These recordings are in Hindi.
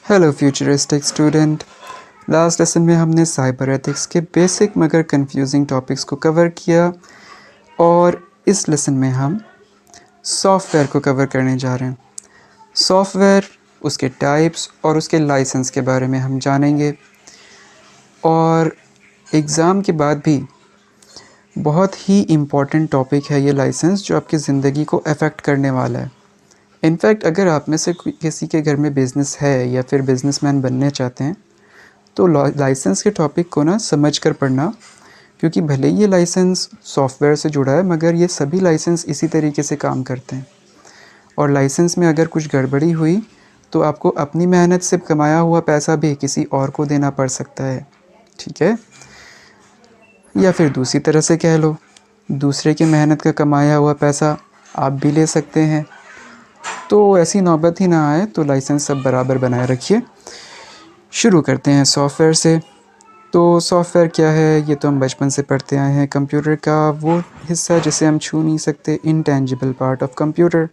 Hello futuristic student. Last lesson में हमने साइबर एथिक्स के बेसिक मगर कंफ्यूजिंग टॉपिक्स को कवर किया और इस लेसन में हम सॉफ्टवेयर को कवर करने जा रहे हैं। सॉफ्टवेयर, उसके टाइप्स और उसके लाइसेंस के बारे में हम जानेंगे और एग्ज़ाम के बाद भी बहुत ही इम्पॉर्टेंट टॉपिक है ये लाइसेंस, जो आपकी ज़िंदगी को अफेक्ट करने वाला है। इनफैक्ट अगर आप में से किसी के घर में बिज़नेस है या फिर बिजनेसमैन बनने चाहते हैं तो लाइसेंस के टॉपिक को ना समझ कर पढ़ना, क्योंकि भले ही ये लाइसेंस सॉफ्टवेयर से जुड़ा है मगर ये सभी लाइसेंस इसी तरीके से काम करते हैं। और लाइसेंस में अगर कुछ गड़बड़ी हुई तो आपको अपनी मेहनत से कमाया हुआ पैसा भी किसी और को देना पड़ सकता है, ठीक है? या फिर दूसरी तरह से कह लो, दूसरे की मेहनत का कमाया हुआ पैसा आप भी ले सकते हैं। तो ऐसी नौबत ही ना आए, तो लाइसेंस सब बराबर बनाए रखिए। शुरू करते हैं सॉफ्टवेयर से। तो सॉफ्टवेयर क्या है, ये तो हम बचपन से पढ़ते आए हैं। कंप्यूटर का वो हिस्सा जिसे हम छू नहीं सकते, इनटेंजिबल पार्ट ऑफ कंप्यूटर।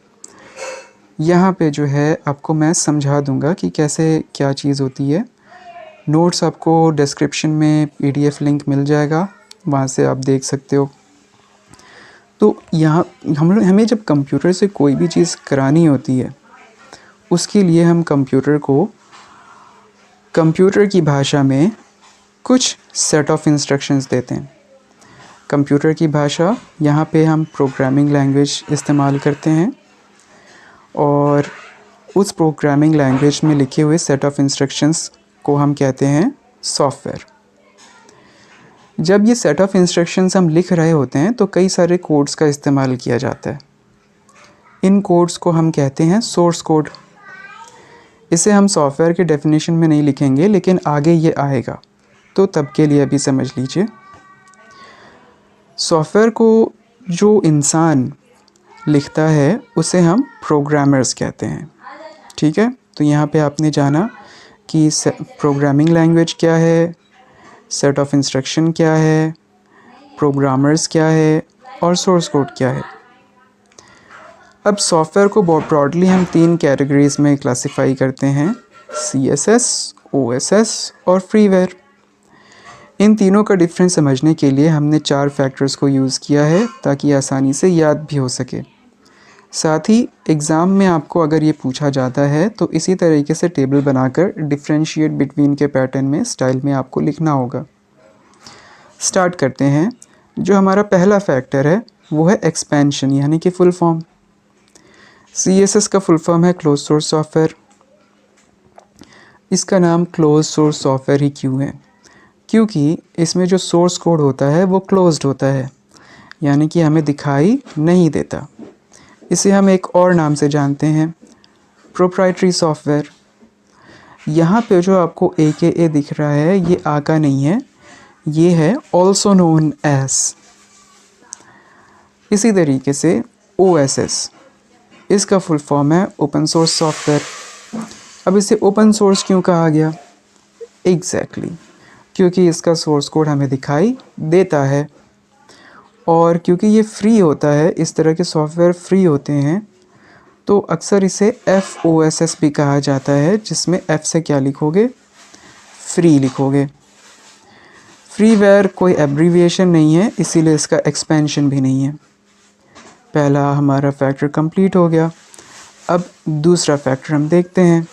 यहाँ पे जो है आपको मैं समझा दूँगा कि कैसे क्या चीज़ होती है। नोट्स आपको डिस्क्रिप्शन में PDF लिंक मिल जाएगा, वहाँ से आप देख सकते हो। तो यहाँ हमें जब कंप्यूटर से कोई भी चीज़ करानी होती है, उसके लिए हम कंप्यूटर को कंप्यूटर की भाषा में कुछ सेट ऑफ इंस्ट्रक्शंस देते हैं। कंप्यूटर की भाषा, यहाँ पे हम प्रोग्रामिंग लैंग्वेज इस्तेमाल करते हैं और उस प्रोग्रामिंग लैंग्वेज में लिखे हुए सेट ऑफ इंस्ट्रक्शंस को हम कहते हैं सॉफ्टवेयर। जब ये सेट ऑफ इंस्ट्रक्शंस हम लिख रहे होते हैं तो कई सारे कोड्स का इस्तेमाल किया जाता है। इन कोड्स को हम कहते हैं सोर्स कोड। इसे हम सॉफ्टवेयर के डेफिनेशन में नहीं लिखेंगे, लेकिन आगे ये आएगा, तो तब के लिए अभी समझ लीजिए। सॉफ्टवेयर को जो इंसान लिखता है उसे हम प्रोग्रामर्स कहते हैं, ठीक है? तो यहाँ पे आपने जाना कि प्रोग्रामिंग लैंग्वेज क्या है, सेट ऑफ इंस्ट्रक्शन क्या है, प्रोग्रामर्स क्या है और सोर्स कोड क्या है। अब सॉफ्टवेयर को बहुत ब्रॉडली हम 3 कैटेगरीज में क्लासिफाई करते हैं: CSS, OSS और फ्रीवेयर। इन तीनों का डिफरेंस समझने के लिए हमने 4 फैक्टर्स को यूज़ किया है ताकि आसानी से याद भी हो सके। साथ ही एग्ज़ाम में आपको अगर ये पूछा जाता है तो इसी तरीके से टेबल बनाकर डिफरेंशिएट बिटवीन के पैटर्न में स्टाइल में आपको लिखना होगा। स्टार्ट करते हैं। जो हमारा पहला फैक्टर है वो है एक्सपेंशन, यानी कि फुल फॉर्म। CSS का फुल फॉर्म है क्लोज सोर्स सॉफ्टवेयर। इसका नाम क्लोज सोर्स सॉफ्टवेयर ही क्यों है? क्योंकि इसमें जो सोर्स कोड होता है वो क्लोज्ड होता है, यानी कि हमें दिखाई नहीं देता। इसे हम एक और नाम से जानते हैं, प्रोप्राइटरी सॉफ्टवेयर। यहाँ पे जो आपको AKA दिख रहा है ये आ का नहीं है, ये है ऑल्सो नोन एज। इसी तरीके से OSS, इसका फुल फॉर्म है ओपन सोर्स सॉफ्टवेयर। अब इसे ओपन सोर्स क्यों कहा गया? एग्जैक्टली, क्योंकि इसका सोर्स कोड हमें दिखाई देता है और क्योंकि ये फ्री होता है, इस तरह के सॉफ्टवेयर फ्री होते हैं, तो अक्सर इसे FOSS भी कहा जाता है, जिसमें F से क्या लिखोगे? फ्री लिखोगे। फ्रीवेयर कोई एब्रीविएशन नहीं है, इसीलिए इसका एक्सपेंशन भी नहीं है। पहला हमारा फैक्टर कंप्लीट हो गया। अब दूसरा फैक्टर हम देखते हैं।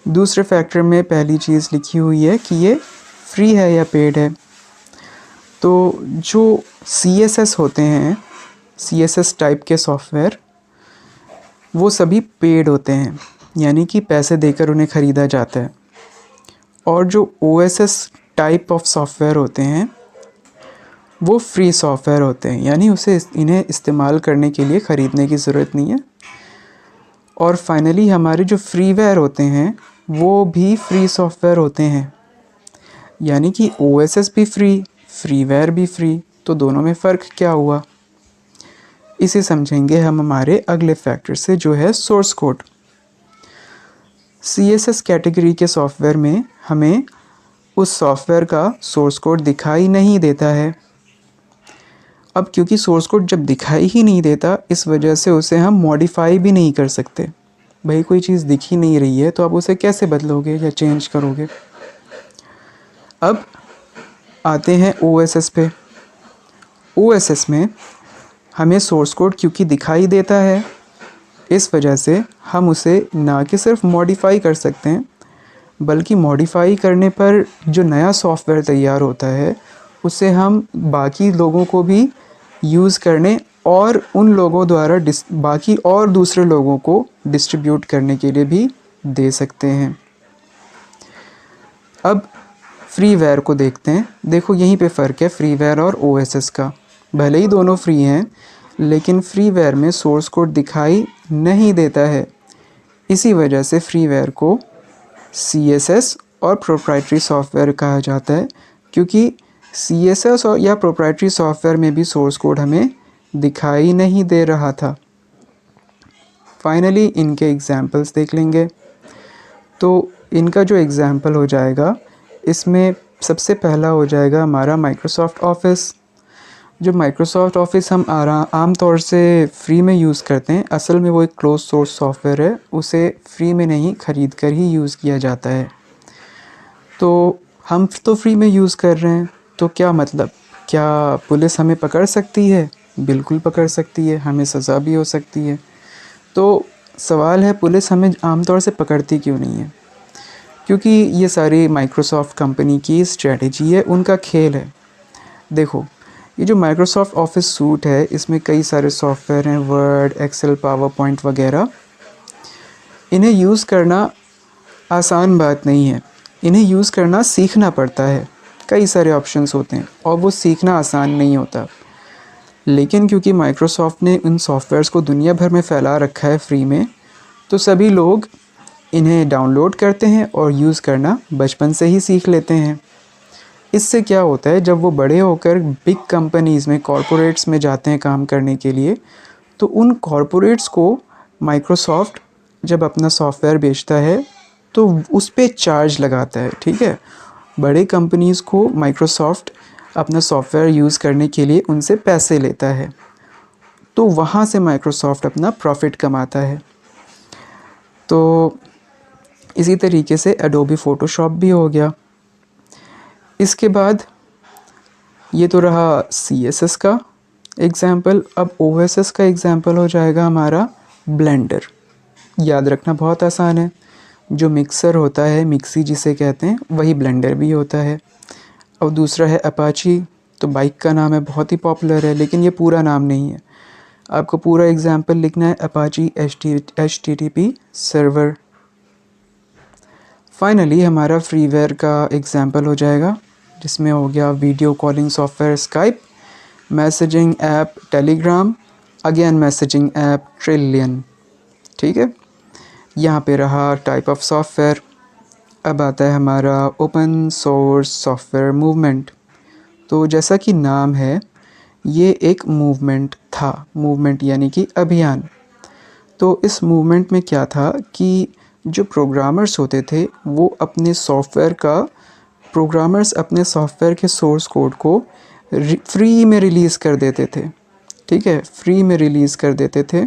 दूसरे फैक्टर में पहली चीज़ लिखी हुई है कि ये फ्री है या पेड है। तो जो CSS होते हैं, CSS टाइप के सॉफ्टवेयर, वो सभी पेड होते हैं, यानी कि पैसे देकर उन्हें ख़रीदा जाता है। और जो OSS टाइप ऑफ सॉफ्टवेयर होते हैं वो फ्री सॉफ्टवेयर होते हैं, यानी इन्हें इस्तेमाल करने के लिए ख़रीदने की ज़रूरत नहीं है। और फाइनली हमारे जो फ्रीवेयर होते हैं वो भी फ्री सॉफ्टवेयर होते हैं, यानी कि OSS भी फ्री, फ्रीवेयर भी फ्री। तो दोनों में फ़र्क क्या हुआ, इसे समझेंगे हम हमारे अगले फैक्टर से, जो है सोर्स कोड। CSS कैटेगरी के सॉफ्टवेयर में हमें उस सॉफ्टवेयर का सोर्स कोड दिखाई नहीं देता है। अब क्योंकि सोर्स कोड जब दिखाई ही नहीं देता, इस वजह से उसे हम मॉडिफाई भी नहीं कर सकते। भाई कोई चीज़ दिख ही नहीं रही है तो आप उसे कैसे बदलोगे या चेंज करोगे। अब आते हैं OSS पे। OSS में हमें सोर्स कोड क्योंकि दिखाई देता है, इस वजह से हम उसे ना कि सिर्फ मॉडिफाई कर सकते हैं, बल्कि मॉडिफाई करने पर जो नया सॉफ्टवेयर तैयार होता है उसे हम बाकी लोगों को भी यूज़ करने और उन लोगों द्वारा बाकी और दूसरे लोगों को डिस्ट्रीब्यूट करने के लिए भी दे सकते हैं। अब फ्रीवेयर को देखते हैं। देखो यहीं पे फ़र्क है फ्रीवेयर और OSS का। भले ही दोनों फ्री हैं, लेकिन फ्रीवेयर में सोर्स कोड दिखाई नहीं देता है। इसी वजह से फ्रीवेयर को CSS और प्रोप्राइटरी सॉफ्टवेयर कहा जाता है, क्योंकि CSS और या प्रोप्राइटरी सॉफ्टवेयर में भी सोर्स कोड हमें दिखाई नहीं दे रहा था। फाइनली इनके एग्जाम्पल्स देख लेंगे। तो इनका जो एग्ज़ाम्पल हो जाएगा, इसमें सबसे पहला हो जाएगा हमारा माइक्रोसॉफ्ट ऑफिस। जो माइक्रोसॉफ्ट ऑफिस हम आम तौर से फ्री में यूज़ करते हैं, असल में वो एक क्लोज सोर्स सॉफ्टवेयर है, उसे फ्री में नहीं खरीद कर ही यूज़ किया जाता है। तो हम तो फ्री में यूज़ कर रहे हैं, तो क्या मतलब, क्या पुलिस हमें पकड़ सकती है? बिल्कुल पकड़ सकती है, हमें सज़ा भी हो सकती है। तो सवाल है पुलिस हमें आमतौर से पकड़ती क्यों नहीं है? क्योंकि ये सारी माइक्रोसॉफ्ट कंपनी की स्ट्रेटजी है, उनका खेल है। देखो ये जो माइक्रोसॉफ्ट ऑफिस सूट है, इसमें कई सारे सॉफ्टवेयर हैं, वर्ड, एक्सेल, पावर पॉइंट वगैरह। इन्हें यूज़ करना आसान बात नहीं है, इन्हें यूज़ करना सीखना पड़ता है। कई सारे ऑप्शंस होते हैं और वो सीखना आसान नहीं होता। लेकिन क्योंकि माइक्रोसॉफ्ट ने उन सॉफ्टवेयर्स को दुनिया भर में फैला रखा है फ्री में, तो सभी लोग इन्हें डाउनलोड करते हैं और यूज़ करना बचपन से ही सीख लेते हैं। इससे क्या होता है, जब वो बड़े होकर बिग कंपनीज़ में, कॉरपोरेट्स में जाते हैं काम करने के लिए, तो उन कॉरपोरेट्स को माइक्रोसॉफ्ट जब अपना सॉफ्टवेयर बेचता है तो उस पे चार्ज लगाता है। ठीक है, बड़े कंपनीज़ को माइक्रोसॉफ्ट अपना सॉफ्टवेयर यूज़ करने के लिए उनसे पैसे लेता है, तो वहाँ से माइक्रोसॉफ्ट अपना प्रॉफिट कमाता है। तो इसी तरीके से एडोबी फ़ोटोशॉप भी हो गया। इसके बाद ये तो रहा CSS का एग्ज़ाम्पल। अब OSS का एग्ज़ाम्पल हो जाएगा हमारा ब्लेंडर। याद रखना बहुत आसान है, जो मिक्सर होता है, मिक्सी जिसे कहते हैं, वही ब्लेंडर भी होता है। और दूसरा है अपाची, तो बाइक का नाम है, बहुत ही पॉपुलर है, लेकिन ये पूरा नाम नहीं है। आपको पूरा एग्ज़ाम्पल लिखना है, अपाची HTTP सर्वर। फाइनली हमारा फ्रीवेयर का एग्ज़ाम्पल हो जाएगा, जिसमें हो गया video calling software Skype, messaging app Telegram, again messaging app trillion. ठीक है, यहाँ पे रहा टाइप ऑफ सॉफ्टवेयर। अब आता है हमारा ओपन सोर्स सॉफ्टवेयर मूवमेंट। तो जैसा कि नाम है, ये एक मूवमेंट था, मूवमेंट यानी कि अभियान। तो इस मूवमेंट में क्या था कि जो प्रोग्रामर्स होते थे वो अपने सॉफ्टवेयर अपने सॉफ्टवेयर के सोर्स कोड को फ्री में रिलीज़ कर देते थे। ठीक है, फ्री में रिलीज़ कर देते थे,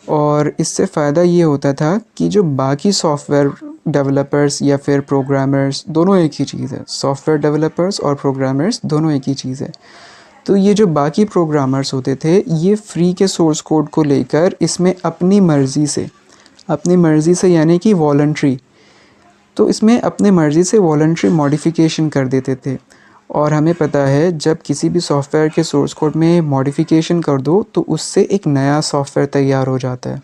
और इससे फ़ायदा ये होता था कि जो बाकी सॉफ्टवेयर डेवलपर्स या फिर प्रोग्रामर्स, दोनों एक ही चीज़ है, सॉफ्टवेयर डेवलपर्स और प्रोग्रामर्स दोनों एक ही चीज़ है। तो ये जो बाकी प्रोग्रामर्स होते थे, ये फ्री के सोर्स कोड को लेकर इसमें अपनी मर्ज़ी से यानी कि वॉलंटरी, तो इसमें अपने मर्ज़ी से वॉलंटरी मॉडिफिकेशन कर देते थे। और हमें पता है जब किसी भी सॉफ्टवेयर के सोर्स कोड में मॉडिफिकेशन कर दो तो उससे एक नया सॉफ्टवेयर तैयार हो जाता है।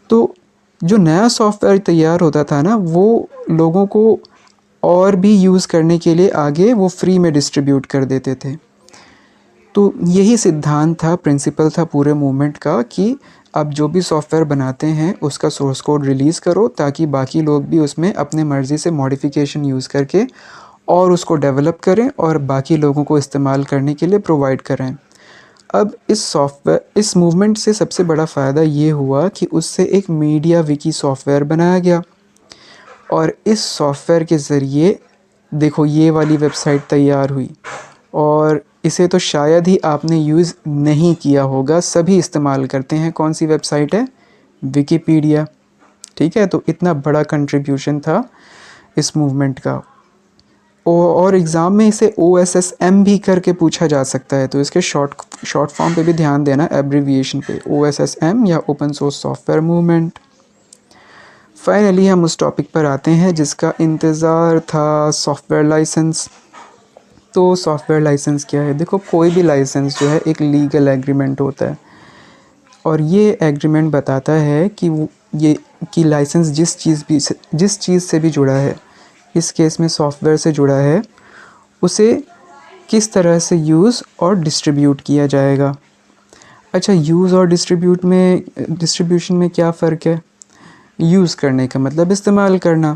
तो जो नया सॉफ्टवेयर तैयार होता था ना, वो लोगों को और भी यूज़ करने के लिए आगे वो फ्री में डिस्ट्रीब्यूट कर देते थे। तो यही सिद्धांत था, प्रिंसिपल था पूरे मूवमेंट का, कि अब जो भी सॉफ्टवेयर बनाते हैं उसका सोर्स कोड रिलीज़ करो, ताकि बाकी लोग भी उसमें अपने मर्ज़ी से मॉडिफिकेशन यूज़ करके और उसको डेवलप करें और बाकी लोगों को इस्तेमाल करने के लिए प्रोवाइड करें। अब इस मूवमेंट से सबसे बड़ा फ़ायदा ये हुआ कि उससे एक मीडिया विकी सॉफ्टवेयर बनाया गया, और इस सॉफ्टवेयर के ज़रिए देखो ये वाली वेबसाइट तैयार हुई, और इसे तो शायद ही आपने यूज़ नहीं किया होगा, सभी इस्तेमाल करते हैं। कौन सी वेबसाइट है? विकिपीडिया। ठीक है, तो इतना बड़ा कंट्रीब्यूशन था इस मूवमेंट का। और एग्ज़ाम में इसे OSSM भी करके पूछा जा सकता है, तो इसके शॉर्ट फॉर्म पे भी ध्यान देना, एब्रीविएशन पे, OSSM या open source software movement. Finally हम उस टॉपिक पर आते हैं जिसका इंतज़ार था, सॉफ्टवेयर लाइसेंस। तो सॉफ्टवेयर लाइसेंस क्या है? देखो, कोई भी लाइसेंस जो है एक लीगल एग्रीमेंट होता है, और ये एग्रीमेंट बताता है कि लाइसेंस जिस चीज़ से भी जुड़ा है, इस केस में सॉफ्टवेयर से जुड़ा है, उसे किस तरह से यूज़ और डिस्ट्रीब्यूट किया जाएगा। अच्छा, यूज़ और डिस्ट्रीब्यूशन में क्या फ़र्क है? यूज़ करने का मतलब इस्तेमाल करना,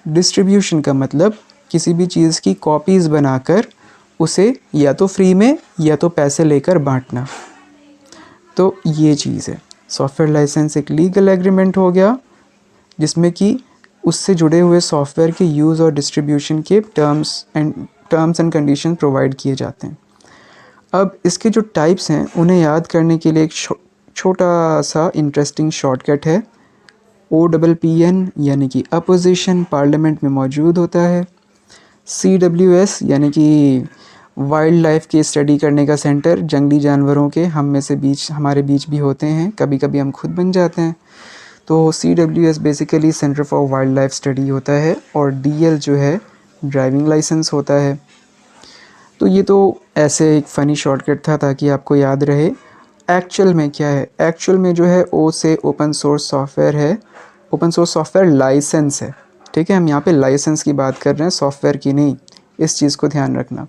डिस्ट्रीब्यूशन का मतलब किसी भी चीज़ की कॉपीज़ बनाकर उसे या तो फ्री में या तो पैसे लेकर बांटना। तो ये चीज़ है। सॉफ्टवेयर लाइसेंस एक लीगल एग्रीमेंट हो गया जिसमें कि उससे जुड़े हुए सॉफ्टवेयर के यूज़ और डिस्ट्रीब्यूशन के टर्म्स एंड कंडीशन प्रोवाइड किए जाते हैं। अब इसके जो टाइप्स हैं उन्हें याद करने के लिए एक छोटा सा इंटरेस्टिंग शॉर्टकट है। OPPN यानी कि अपोजिशन, पार्लियामेंट में मौजूद होता है। CWS यानी कि वाइल्ड लाइफ की स्टडी करने का सेंटर, जंगली जानवरों के हमारे बीच भी होते हैं, कभी कभी हम खुद बन जाते हैं। तो CWS basically centre for wild life study होता है, और DL जो है ड्राइविंग लाइसेंस होता है। तो ये तो ऐसे एक फ़नी शॉर्टकट था ताकि आपको याद रहे। एक्चुअल में क्या है? एक्चुअल में जो है O से ओपन सोर्स सॉफ्टवेयर है, ओपन सोर्स सॉफ्टवेयर लाइसेंस है। ठीक है, हम यहाँ पे लाइसेंस की बात कर रहे हैं, सॉफ्टवेयर की नहीं, इस चीज़ को ध्यान रखना।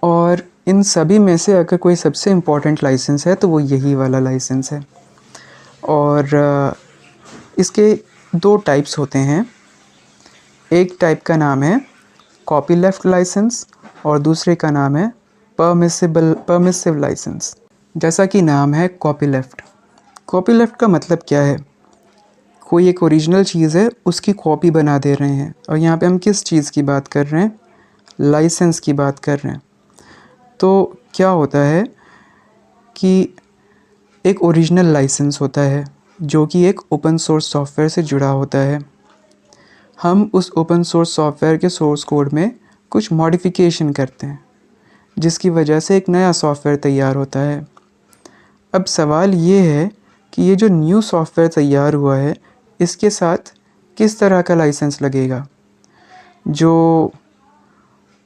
और इन सभी में से अगर कोई सबसे इम्पोर्टेंट लाइसेंस है तो वो यही वाला लाइसेंस है। और इसके दो टाइप्स होते हैं। एक टाइप का नाम है कॉपी लेफ्ट लाइसेंस और दूसरे का नाम है परमिसिव लाइसेंस। जैसा कि नाम है कॉपी लेफ्ट। कॉपी लेफ्ट का मतलब क्या है? कोई एक ओरिजिनल चीज़ है, उसकी कॉपी बना दे रहे हैं। और यहाँ पे हम किस चीज़ की बात कर रहे हैं? लाइसेंस की बात कर रहे हैं। तो क्या होता है कि एक ओरिजिनल लाइसेंस होता है जो कि एक ओपन सोर्स सॉफ्टवेयर से जुड़ा होता है। हम उस ओपन सोर्स सॉफ्टवेयर के सोर्स कोड में कुछ मॉडिफिकेशन करते हैं जिसकी वजह से एक नया सॉफ्टवेयर तैयार होता है। अब सवाल ये है कि ये जो न्यू सॉफ्टवेयर तैयार हुआ है, इसके साथ किस तरह का लाइसेंस लगेगा? जो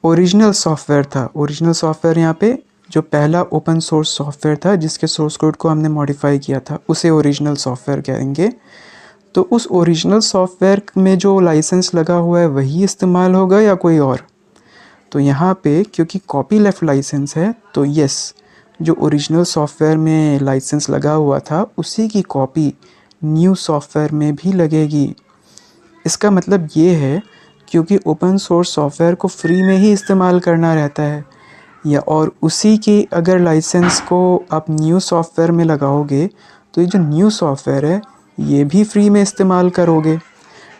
ओरिजिनल सॉफ्टवेयर था, ओरिजिनल सॉफ्टवेयर यहाँ पे जो पहला ओपन सोर्स सॉफ्टवेयर था जिसके सोर्स कोड को हमने मॉडिफाई किया था, उसे ओरिजिनल सॉफ्टवेयर कहेंगे। तो उस ओरिजिनल सॉफ्टवेयर में जो लाइसेंस लगा हुआ है वही इस्तेमाल होगा या कोई और? तो यहाँ पे क्योंकि कॉपी लेफ्ट लाइसेंस है, तो यस, जो ओरिजिनल सॉफ्टवेयर में लाइसेंस लगा हुआ था उसी की कॉपी न्यू सॉफ्टवेयर में भी लगेगी। इसका मतलब ये है क्योंकि ओपन सोर्स सॉफ्टवेयर को फ्री में ही इस्तेमाल करना रहता है, या और उसी के अगर लाइसेंस को आप न्यू सॉफ्टवेयर में लगाओगे तो ये जो न्यू सॉफ्टवेयर है ये भी फ्री में इस्तेमाल करोगे।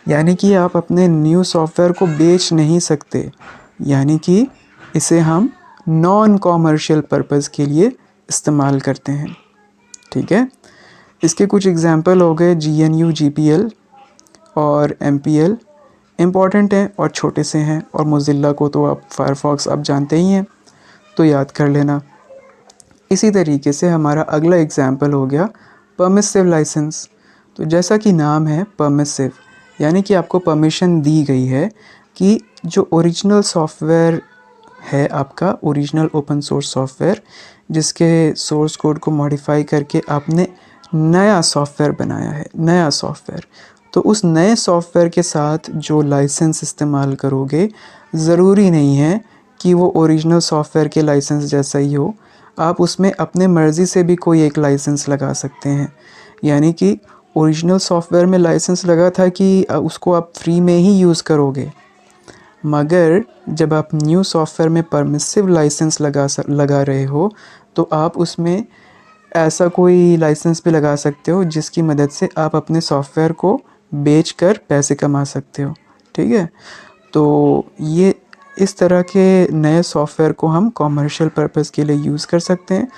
यानी कि आप अपने न्यू सॉफ्टवेयर को बेच नहीं सकते, यानी कि इसे हम नॉन कॉमर्शियल पर्पज़ के लिए इस्तेमाल करते हैं। ठीक है, इसके कुछ एग्जांपल हो गए GNU GPL और MPL। इम्पॉर्टेंट हैं और छोटे से हैं, और मोज़िला को तो आप फायरफॉक्स आप जानते ही हैं, तो याद कर लेना। इसी तरीके से हमारा अगला एग्जांपल हो गया परमिसिव लाइसेंस। तो जैसा कि नाम है परमिसिव, यानी कि आपको परमिशन दी गई है कि जो ओरिजिनल सॉफ्टवेयर है आपका, ओरिजिनल ओपन सोर्स सॉफ्टवेयर जिसके सोर्स कोड को मॉडिफाई करके आपने नया सॉफ्टवेयर बनाया है, नया सॉफ्टवेयर, तो उस नए सॉफ्टवेयर के साथ जो लाइसेंस इस्तेमाल करोगे ज़रूरी नहीं है कि वो ओरिजिनल सॉफ्टवेयर के लाइसेंस जैसा ही हो। आप उसमें अपने मर्ज़ी से भी कोई एक लाइसेंस लगा सकते हैं। यानी कि ओरिजिनल सॉफ्टवेयर में लाइसेंस लगा था कि उसको आप फ्री में ही यूज़ करोगे, मगर जब आप न्यू सॉफ्टवेयर में परमिसिव लाइसेंस लगा रहे हो तो आप उसमें ऐसा कोई लाइसेंस भी लगा सकते हो जिसकी मदद से आप अपने सॉफ्टवेयर को बेचकर पैसे कमा सकते हो। ठीक है, तो ये इस तरह के नए सॉफ्टवेयर को हम कॉमर्शियल पर्पस के लिए यूज़ कर सकते हैं,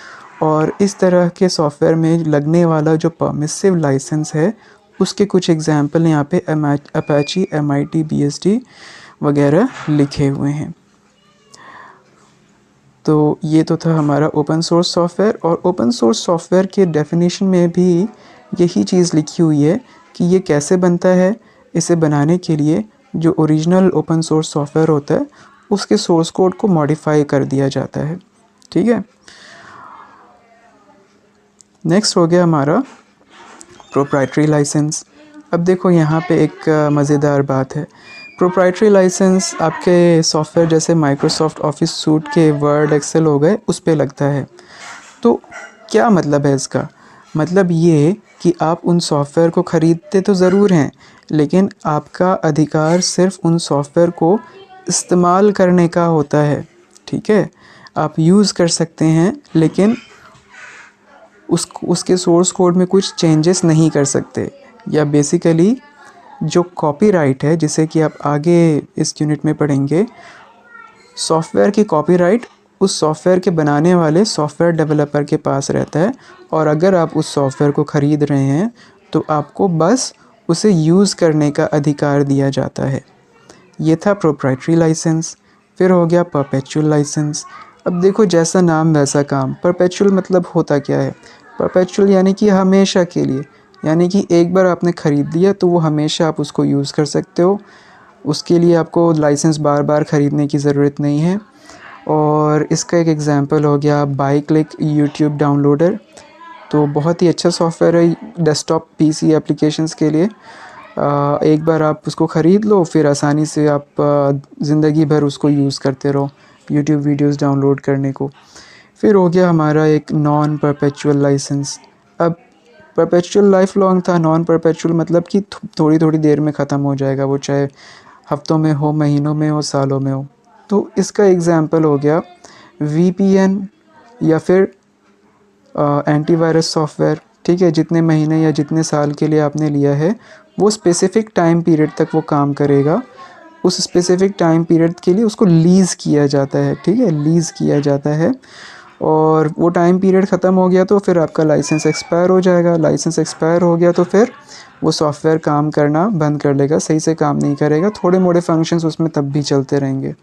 और इस तरह के सॉफ्टवेयर में लगने वाला जो परमिसिव लाइसेंस है उसके कुछ एग्जाम्पल यहाँ पे अपाची, MIT, BSD वगैरह लिखे हुए हैं। तो ये तो था हमारा ओपन सोर्स सॉफ्टवेयर। और ओपन सोर्स सॉफ्टवेयर के डेफिनेशन में भी यही चीज़ लिखी हुई है कि ये कैसे बनता है। इसे बनाने के लिए जो ओरिजिनल ओपन सोर्स सॉफ्टवेयर होता है उसके सोर्स कोड को मॉडिफाई कर दिया जाता है। ठीक है, नेक्स्ट हो गया हमारा प्रोप्राइटरी लाइसेंस। अब देखो यहाँ पे एक मज़ेदार बात है। प्रोप्राइटरी लाइसेंस आपके सॉफ्टवेयर जैसे माइक्रोसॉफ्ट ऑफिस सूट के वर्ड, एक्सेल हो गए, उस पे लगता है। तो क्या मतलब है इसका? मतलब ये कि आप उन सॉफ्टवेयर को ख़रीदते तो ज़रूर हैं, लेकिन आपका अधिकार सिर्फ उन सॉफ्टवेयर को इस्तेमाल करने का होता है। ठीक है, आप यूज़ कर सकते हैं, लेकिन उसके सोर्स कोड में कुछ चेंजेस नहीं कर सकते। या बेसिकली जो कॉपीराइट है, जिसे कि आप आगे इस यूनिट में पढ़ेंगे, सॉफ्टवेयर की कॉपीराइट उस सॉफ्टवेयर के बनाने वाले सॉफ्टवेयर डेवलपर के पास रहता है। और अगर आप उस सॉफ्टवेयर को ख़रीद रहे हैं तो आपको बस उसे यूज़ करने का अधिकार दिया जाता है। ये था प्रोप्राइटरी लाइसेंस। फिर हो गया परपेचुअल लाइसेंस। अब देखो, जैसा नाम वैसा काम। परपेचुअल मतलब होता क्या है? परपेचुअल यानी कि हमेशा के लिए, यानी कि एक बार आपने ख़रीद लिया तो वो हमेशा आप उसको यूज़ कर सकते हो। उसके लिए आपको लाइसेंस बार बार ख़रीदने की ज़रूरत नहीं है। और इसका एक एग्ज़ाम्पल हो गया बाइक्लिक यूट्यूब डाउनलोडर। तो बहुत ही अच्छा सॉफ्टवेयर है डेस्कटॉप PC एप्लीकेशंस के लिए। एक बार आप उसको ख़रीद लो, फिर आसानी से आप ज़िंदगी भर उसको यूज़ करते रहो यूट्यूब वीडियोस डाउनलोड करने को। फिर हो गया हमारा एक नॉन परपेचुअल लाइसेंस। अब परपेचुअल लाइफ लॉन्ग था, नॉन परपेचुअल मतलब कि थोड़ी थोड़ी देर में ख़त्म हो जाएगा, वो चाहे हफ्तों में हो, महीनों में हो, सालों में हो। तो इसका एग्ज़ाम्पल हो गया VPN या फिर एंटीवायरस सॉफ्टवेयर। ठीक है, जितने महीने या जितने साल के लिए आपने लिया है, वो स्पेसिफ़िक टाइम पीरियड तक वो काम करेगा। उस स्पेसिफ़िक टाइम पीरियड के लिए उसको लीज़ किया जाता है। ठीक है, लीज़ किया जाता है। और वो टाइम पीरियड ख़त्म हो गया तो फिर आपका लाइसेंस एक्सपायर हो जाएगा। लाइसेंस एक्सपायर हो गया तो फिर वो सॉफ्टवेयर काम करना बंद कर देगा, सही से काम नहीं करेगा, थोड़े मोड़े फंक्शंस उसमें तब भी चलते रहेंगे।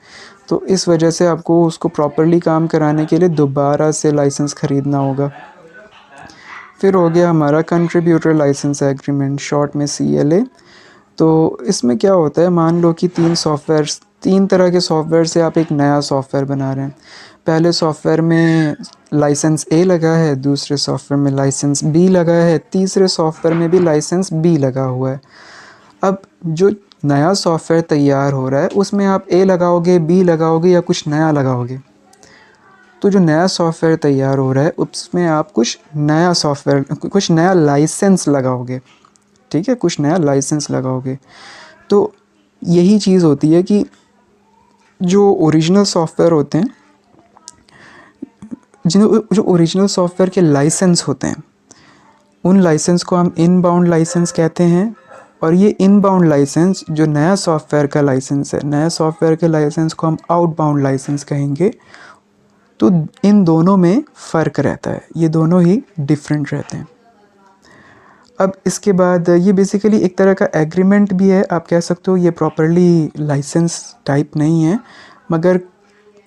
तो इस वजह से आपको उसको प्रॉपर्ली काम कराने के लिए दोबारा से लाइसेंस ख़रीदना होगा। फिर हो गया हमारा कंट्रीब्यूटर लाइसेंस एग्रीमेंट, शॉर्ट में CLA। तो इसमें क्या होता है, मान लो कि तीन तरह के सॉफ्टवेयर से आप एक नया सॉफ्टवेयर बना रहे हैं। पहले सॉफ्टवेयर में लाइसेंस A लगा है, दूसरे सॉफ्टवेयर में लाइसेंस B लगा है, तीसरे सॉफ्टवेयर में भी लाइसेंस B लगा हुआ है। अब जो नया सॉफ्टवेयर तैयार हो रहा है उसमें आप A लगाओगे, B लगाओगे या कुछ नया लगाओगे? तो जो नया सॉफ्टवेयर तैयार हो रहा है उसमें आप कुछ नया लाइसेंस लगाओगे। ठीक है, कुछ नया लाइसेंस लगाओगे। तो यही चीज़ होती है कि जो ओरिजिनल सॉफ्टवेयर होते हैं, जो ओरिजिनल सॉफ्टवेयर के लाइसेंस होते हैं, उन लाइसेंस को हम इनबाउंड लाइसेंस कहते हैं। और ये इनबाउंड लाइसेंस जो नया सॉफ्टवेयर का लाइसेंस है, नया सॉफ्टवेयर के लाइसेंस को हम आउटबाउंड लाइसेंस कहेंगे। तो इन दोनों में फ़र्क रहता है, ये दोनों ही डिफरेंट रहते हैं। अब इसके बाद ये बेसिकली एक तरह का एग्रीमेंट भी है, आप कह सकते हो। ये प्रॉपरली लाइसेंस टाइप नहीं है, मगर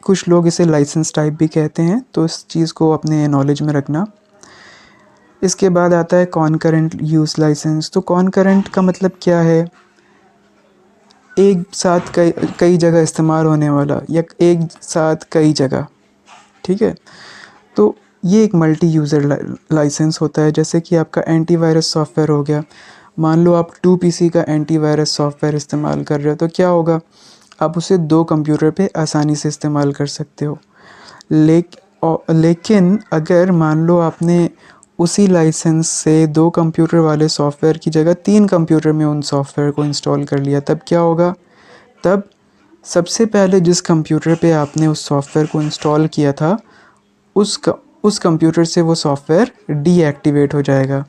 कुछ लोग इसे लाइसेंस टाइप भी कहते हैं। तो इस चीज़ को अपने नॉलेज में रखना। इसके बाद आता है कॉन्करेंट यूज़ लाइसेंस। तो कॉन्करेंट का मतलब क्या है? एक साथ कई जगह इस्तेमाल होने वाला, या एक साथ कई जगह। ठीक है, तो ये एक मल्टी यूज़र लाइसेंस होता है। जैसे कि आपका एंटीवायरस सॉफ्टवेयर हो गया। मान लो आप 2PC का एंटीवायरस सॉफ्टवेयर इस्तेमाल कर रहे हो, तो क्या होगा, आप उसे 2 कंप्यूटर पे आसानी से इस्तेमाल कर सकते हो। लेकिन अगर मान लो आपने उसी लाइसेंस से 2 कंप्यूटर वाले सॉफ्टवेयर की जगह 3 कंप्यूटर में उन सॉफ्टवेयर को इंस्टॉल कर लिया, तब क्या होगा? तब सबसे पहले जिस कंप्यूटर पे आपने उस सॉफ्टवेयर को इंस्टॉल किया था, उस कंप्यूटर से वो सॉफ्टवेयर डीएक्टिवेट हो जाएगा,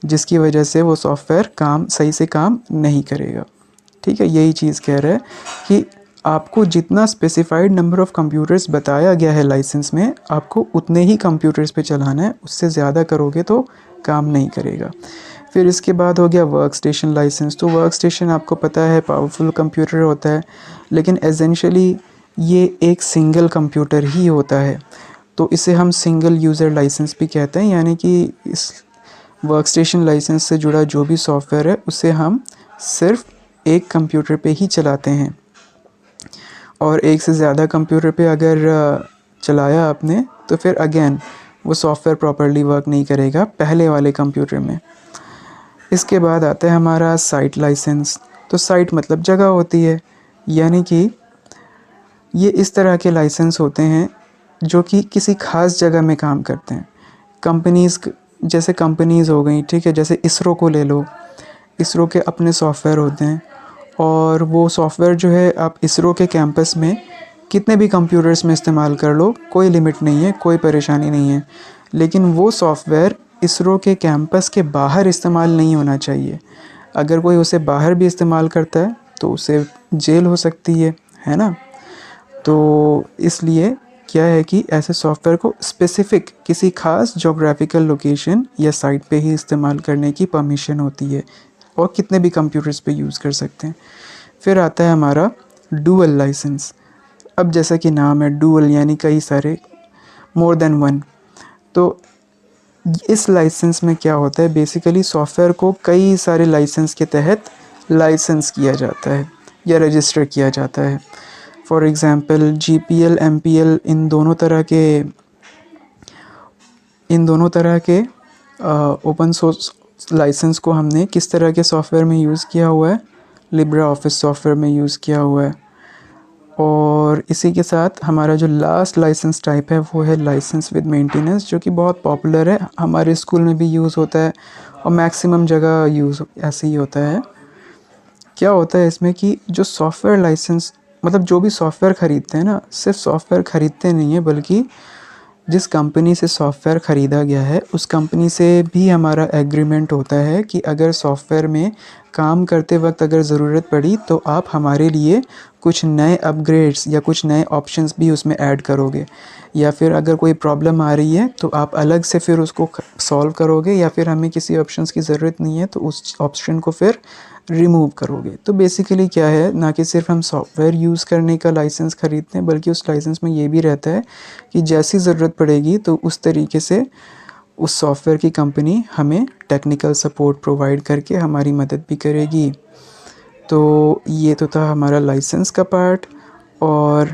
जिसकी वजह से वो सॉफ्टवेयर सही से काम नहीं करेगा। ठीक है, यही चीज़ कह रहा है कि आपको जितना स्पेसिफाइड नंबर ऑफ़ कंप्यूटर्स बताया गया है लाइसेंस में, आपको उतने ही कंप्यूटर्स पे चलाना है। उससे ज़्यादा करोगे तो काम नहीं करेगा। फिर इसके बाद हो गया वर्क स्टेशन लाइसेंस। तो वर्क स्टेशन आपको पता है पावरफुल कंप्यूटर होता है, लेकिन एसेंशियली ये एक सिंगल कंप्यूटर ही होता है, तो इसे हम सिंगल यूज़र लाइसेंस भी कहते हैं। यानी कि इस वर्क स्टेशन लाइसेंस से जुड़ा जो भी सॉफ्टवेयर है उसे हम सिर्फ एक कंप्यूटर पे ही चलाते हैं, और एक से ज़्यादा कंप्यूटर पे अगर चलाया आपने तो फिर अगेन वो सॉफ्टवेयर प्रॉपर्ली वर्क नहीं करेगा पहले वाले कंप्यूटर में। इसके बाद आता है हमारा साइट लाइसेंस। तो साइट मतलब जगह होती है, यानी कि ये इस तरह के लाइसेंस होते हैं जो कि किसी ख़ास जगह में काम करते हैं। कंपनीज़, जैसे कंपनीज़ हो गई, ठीक है, जैसे इसरो को ले लो। इसरो के अपने सॉफ्टवेयर होते हैं, और वो सॉफ्टवेयर जो है आप इसरो के कैंपस में कितने भी कंप्यूटर्स में इस्तेमाल कर लो, कोई लिमिट नहीं है, कोई परेशानी नहीं है। लेकिन वो सॉफ्टवेयर इसरो के कैंपस के बाहर इस्तेमाल नहीं होना चाहिए। अगर कोई उसे बाहर भी इस्तेमाल करता है तो उसे जेल हो सकती है ना। तो इसलिए क्या है कि ऐसे सॉफ्टवेयर को स्पेसिफ़िक किसी ख़ास ज्योग्राफिकल लोकेशन या साइट पे ही इस्तेमाल करने की परमिशन होती है, और कितने भी कंप्यूटर्स पे यूज़ कर सकते हैं। फिर आता है हमारा डुअल लाइसेंस। अब जैसा कि नाम है डुअल, यानी कई सारे, मोर देन वन। तो इस लाइसेंस में क्या होता है, बेसिकली सॉफ्टवेयर को कई सारे लाइसेंस के तहत लाइसेंस किया जाता है या रजिस्टर किया जाता है। फॉर एग्ज़ाम्पल GPL MPL इन दोनों तरह के ओपन सोर्स लाइसेंस को हमने किस तरह के सॉफ्टवेयर में यूज़ किया हुआ है, लिब्रा ऑफिस सॉफ्टवेयर में यूज़ किया हुआ है। और इसी के साथ हमारा जो लास्ट लाइसेंस टाइप है वो है लाइसेंस विद मेंटेनेंस, जो कि बहुत पॉपुलर है, हमारे स्कूल में भी यूज़ होता है और मैक्सिमम जगह यूज़ ऐसे ही होता है। क्या होता है इसमें कि जो सॉफ्टवेयर लाइसेंस, मतलब जो भी सॉफ्टवेयर ख़रीदते हैं ना, सिर्फ सॉफ्टवेयर ख़रीदते नहीं है, बल्कि जिस कंपनी से सॉफ्टवेयर ख़रीदा गया है उस कंपनी से भी हमारा एग्रीमेंट होता है कि अगर सॉफ्टवेयर में काम करते वक्त अगर ज़रूरत पड़ी तो आप हमारे लिए कुछ नए अपग्रेड्स या कुछ नए ऑप्शंस भी उसमें ऐड करोगे, या फिर अगर कोई प्रॉब्लम आ रही है तो आप अलग से फिर उसको सॉल्व करोगे, या फिर हमें किसी ऑप्शंस की ज़रूरत नहीं है तो उस ऑप्शन को फिर रिमूव करोगे। तो बेसिकली क्या है, ना कि सिर्फ हम सॉफ्टवेयर यूज़ करने का लाइसेंस ख़रीदते हैं, बल्कि उस लाइसेंस में ये भी रहता है कि जैसी ज़रूरत पड़ेगी तो उस तरीके से उस सॉफ्टवेयर की कंपनी हमें टेक्निकल सपोर्ट प्रोवाइड करके हमारी मदद भी करेगी। तो ये तो था हमारा लाइसेंस का पार्ट। और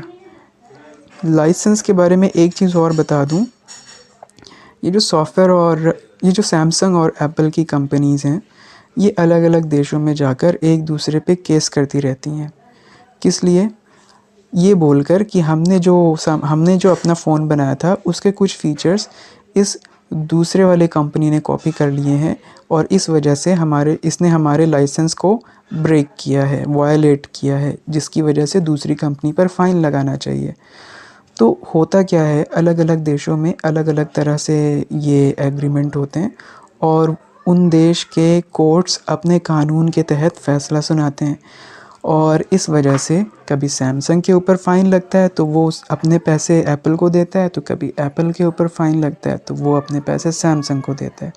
लाइसेंस के बारे में एक चीज़ और बता दूं, ये जो सॉफ्टवेयर और ये जो सैमसंग और एप्पल की कंपनीज़ हैं, ये अलग अलग देशों में जाकर एक दूसरे पे केस करती रहती हैं। किस लिए? ये बोलकर कि हमने जो अपना फ़ोन बनाया था उसके कुछ फ़ीचर्स इस दूसरे वाले कंपनी ने कॉपी कर लिए हैं, और इस वजह से इसने हमारे लाइसेंस को ब्रेक किया है, वायलेट किया है, जिसकी वजह से दूसरी कंपनी पर फ़ाइन लगाना चाहिए। तो होता क्या है, अलग अलग देशों में अलग अलग तरह से ये एग्रीमेंट होते हैं, और उन देश के कोर्ट्स अपने कानून के तहत फ़ैसला सुनाते हैं, और इस वजह से कभी सैमसंग के ऊपर फ़ाइन लगता है तो वो अपने पैसे एप्पल को देता है, तो कभी एप्पल के ऊपर फ़ाइन लगता है तो वो अपने पैसे सैमसंग को देता है।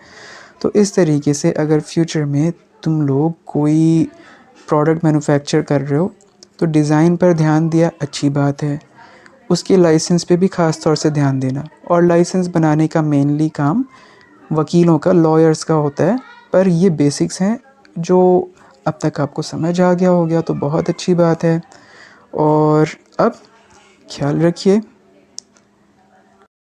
तो इस तरीके से अगर फ्यूचर में तुम लोग कोई प्रोडक्ट मैन्युफैक्चर कर रहे हो तो डिज़ाइन पर ध्यान दिया, अच्छी बात है, उसके लाइसेंस पे भी ख़ास तौर से ध्यान देना। और लाइसेंस बनाने का मेनली काम वकीलों का, लॉयर्स का होता है, पर ये बेसिक्स हैं जो अब तक आपको समझ आ गया हो गया तो बहुत अच्छी बात है। और अब ख्याल रखिए।